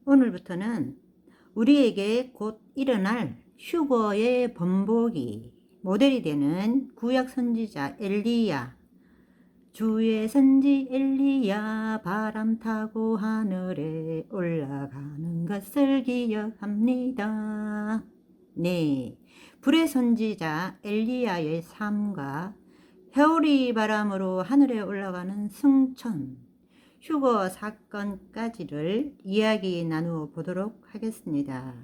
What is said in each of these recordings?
오늘부터는 우리에게 곧 일어날 휴거의 번복이 모델이 되는 구약 선지자 엘리야, 주의 선지 엘리야 바람 타고 하늘에 올라가는 것을 기억합니다. 네, 불의 선지자 엘리야의 삶과 회오리 바람으로 하늘에 올라가는 승천, 휴거 사건까지를 이야기 나누어 보도록 하겠습니다.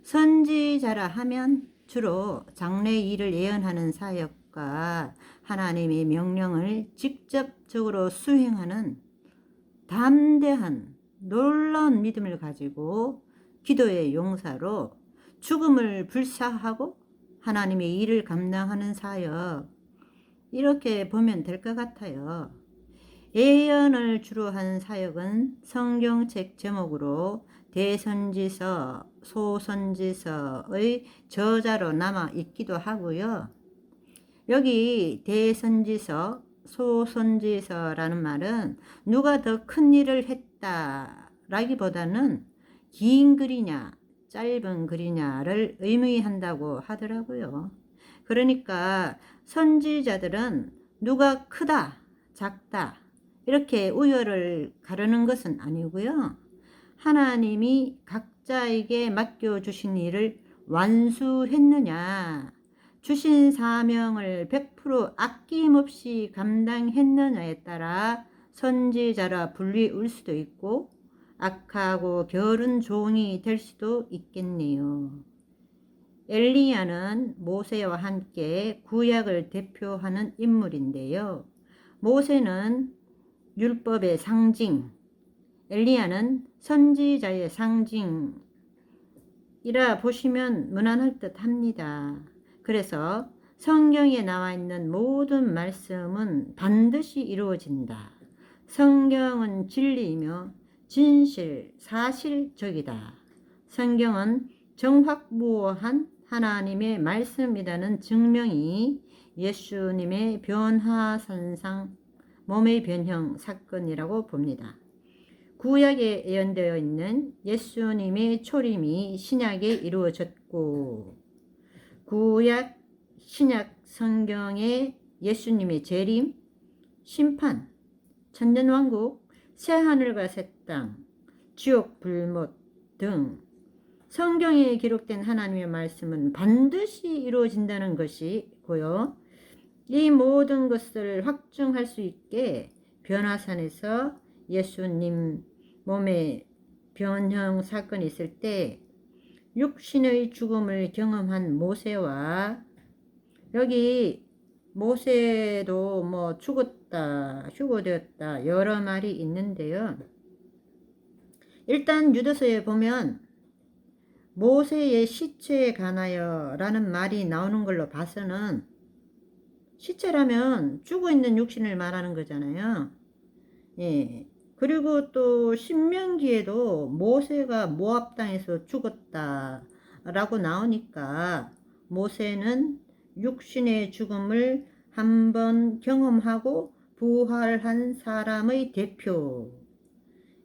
선지자라 하면 주로 장래 일을 예언하는 사역과 하나님의 명령을 직접적으로 수행하는 담대한 놀라운 믿음을 가지고 기도의 용사로 죽음을 불사하고 하나님의 일을 감당하는 사역, 이렇게 보면 될 것 같아요. 예언을 주로 한 사역은 성경책 제목으로 대선지서, 소선지서의 저자로 남아 있기도 하고요. 여기 대선지서, 소선지서라는 말은 누가 더 큰 일을 했다 라기보다는 긴 글이냐 짧은 글이냐를 의미한다고 하더라고요. 그러니까 선지자들은 누가 크다 작다 이렇게 우열을 가르는 것은 아니고요. 하나님이 각자에게 맡겨주신 일을 완수했느냐, 주신 사명을 100% 아낌없이 감당했느냐에 따라 선지자라 불리울 수도 있고 악하고 게으른 종이 될 수도 있겠네요. 엘리야는 모세와 함께 구약을 대표하는 인물인데요. 모세는 율법의 상징, 엘리야는 선지자의 상징이라 보시면 무난할 듯 합니다. 그래서 성경에 나와 있는 모든 말씀은 반드시 이루어진다. 성경은 진리이며 진실, 사실적이다. 성경은 정확무어한 하나님의 말씀이라는 증명이 예수님의 변화산상, 몸의 변형 사건이라고 봅니다. 구약에 예언되어 있는 예수님의 초림이 신약에 이루어졌고, 구약, 신약 성경의 예수님의 재림, 심판, 천년왕국, 새하늘과 새 땅, 지옥 불못 등 성경에 기록된 하나님의 말씀은 반드시 이루어진다는 것이고요. 이 모든 것을 확증할 수 있게 변화산에서 예수님 몸의 변형 사건이 있을 때 육신의 죽음을 경험한 모세와, 여기 모세도 뭐 죽었다, 휴거되었다 여러 말이 있는데요. 일단 유다서에 보면 모세의 시체에 관하여 라는 말이 나오는 걸로 봐서는 시체라면 죽어있는 육신을 말하는 거잖아요. 예. 그리고 또 신명기에도 모세가 모압 땅에서 죽었다라고 나오니까 모세는 육신의 죽음을 한번 경험하고 부활한 사람의 대표.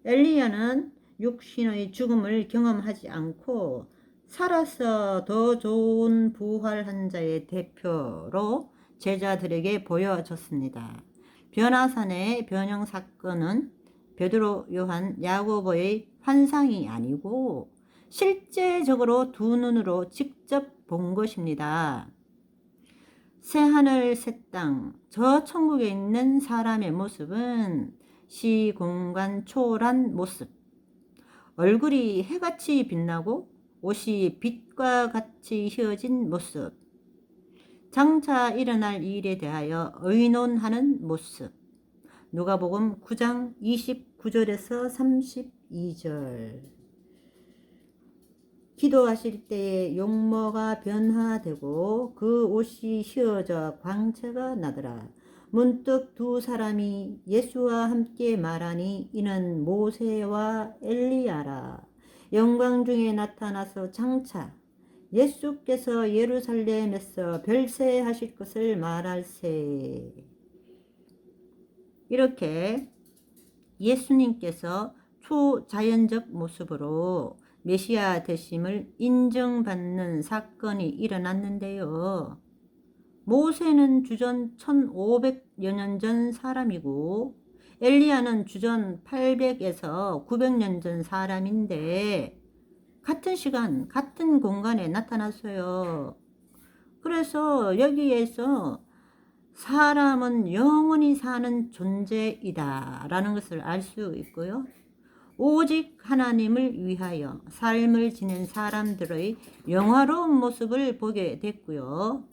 엘리야는 육신의 죽음을 경험하지 않고 살아서 더 좋은 부활한 자의 대표로 제자들에게 보여졌습니다. 변화산의 변형 사건은 베드로, 요한, 야고보의 환상이 아니고 실제적으로 두 눈으로 직접 본 것입니다. 새하늘 새 땅, 저 천국에 있는 사람의 모습은 시공간 초월한 모습, 얼굴이 해같이 빛나고 옷이 빛과 같이 휘어진 모습, 장차 일어날 일에 대하여 의논하는 모습. 누가복음 9장 29절에서 32절. 기도하실 때에 용모가 변화되고 그 옷이 휘어져 광채가 나더라. 문득 두 사람이 예수와 함께 말하니 이는 모세와 엘리야라. 영광 중에 나타나서 장차 예수께서 예루살렘에서 별세하실 것을 말할세. 이렇게 예수님께서 초자연적 모습으로 메시아 되심을 인정받는 사건이 일어났는데요. 모세는 주전 1500여 년 전 사람이고 엘리야는 주전 800에서 900년 전 사람인데 같은 시간, 같은 공간에 나타났어요. 그래서 여기에서 사람은 영원히 사는 존재이다 라는 것을 알 수 있고요. 오직 하나님을 위하여 삶을 지낸 사람들의 영화로운 모습을 보게 됐고요.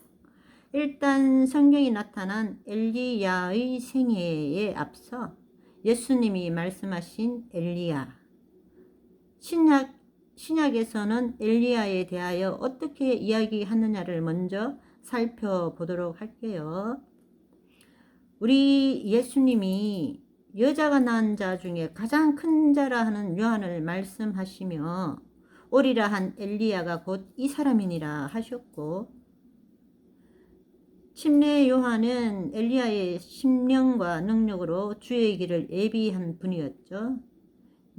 일단 성경이 나타난 엘리야의 생애에 앞서 예수님이 말씀하신 엘리야, 신약에서는 엘리야에 대하여 어떻게 이야기하느냐를 먼저 살펴보도록 할게요. 우리 예수님이 여자가 낳은 자 중에 가장 큰 자라 하는 요한을 말씀하시며 오리라 한 엘리야가 곧 이 사람이니라 하셨고, 침례 요한은 엘리야의 심령과 능력으로 주의 길을 예비한 분이었죠.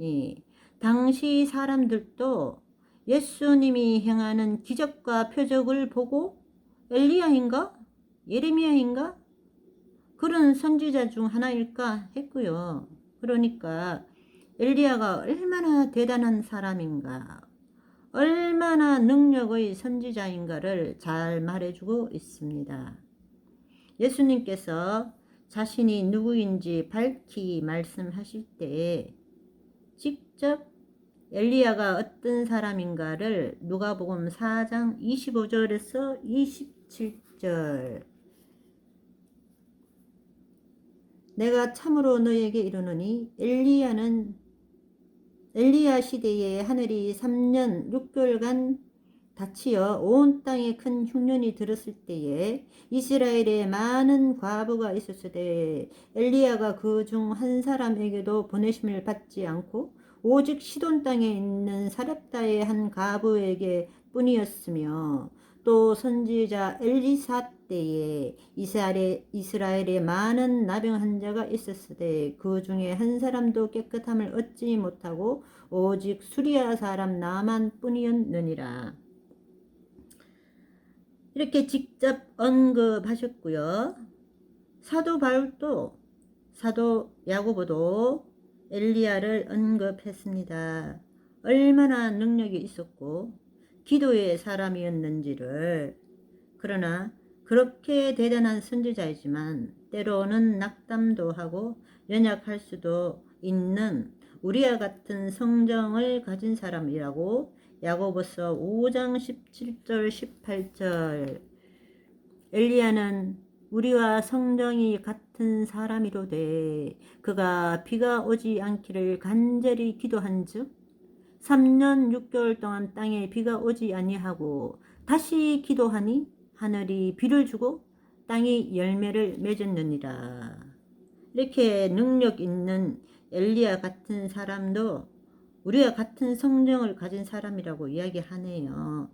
예. 당시 사람들도 예수님이 행하는 기적과 표적을 보고 엘리야인가? 예레미야인가? 그런 선지자 중 하나일까 했고요. 그러니까 엘리야가 얼마나 대단한 사람인가, 얼마나 능력의 선지자인가를 잘 말해주고 있습니다. 예수님께서 자신이 누구인지 밝히 말씀하실 때 직접 엘리야가 어떤 사람인가를 누가복음 4장 25절에서 27절, 내가 참으로 너에게 이르노니 엘리야 시대에 하늘이 3년 6개월간 닫히어 온 땅에 큰 흉년이 들었을 때에 이스라엘에 많은 과부가 있었으되 엘리야가 그 중 한 사람에게도 보내심을 받지 않고 오직 시돈 땅에 있는 사렙다의 한 과부에게 뿐이었으며, 또 선지자 엘리사 때에 이스라엘에 많은 나병 환자가 있었으되 그 중에 한 사람도 깨끗함을 얻지 못하고 오직 수리아 사람 나만 뿐이었느니라. 이렇게 직접 언급하셨고요. 사도 바울도, 사도 야고보도 엘리야를 언급했습니다. 얼마나 능력이 있었고 기도의 사람이었는지를. 그러나 그렇게 대단한 선지자이지만 때로는 낙담도 하고 연약할 수도 있는 우리와 같은 성정을 가진 사람이라고 야고보서 5장 17절 18절, 엘리야는 우리와 성정이 같은 사람이로되 그가 비가 오지 않기를 간절히 기도한즉 3년 6개월 동안 땅에 비가 오지 아니하고 다시 기도하니 하늘이 비를 주고 땅이 열매를 맺었느니라. 이렇게 능력 있는 엘리야 같은 사람도 우리와 같은 성정을 가진 사람이라고 이야기하네요.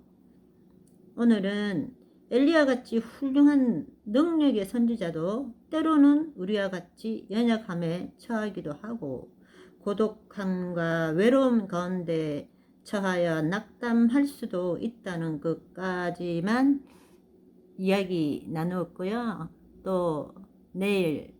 오늘은 엘리야 같이 훌륭한 능력의 선지자도 때로는 우리와 같이 연약함에 처하기도 하고 고독함과 외로움 가운데 처하여 낙담할 수도 있다는 것까지만 이야기 나누었고요. 또 내일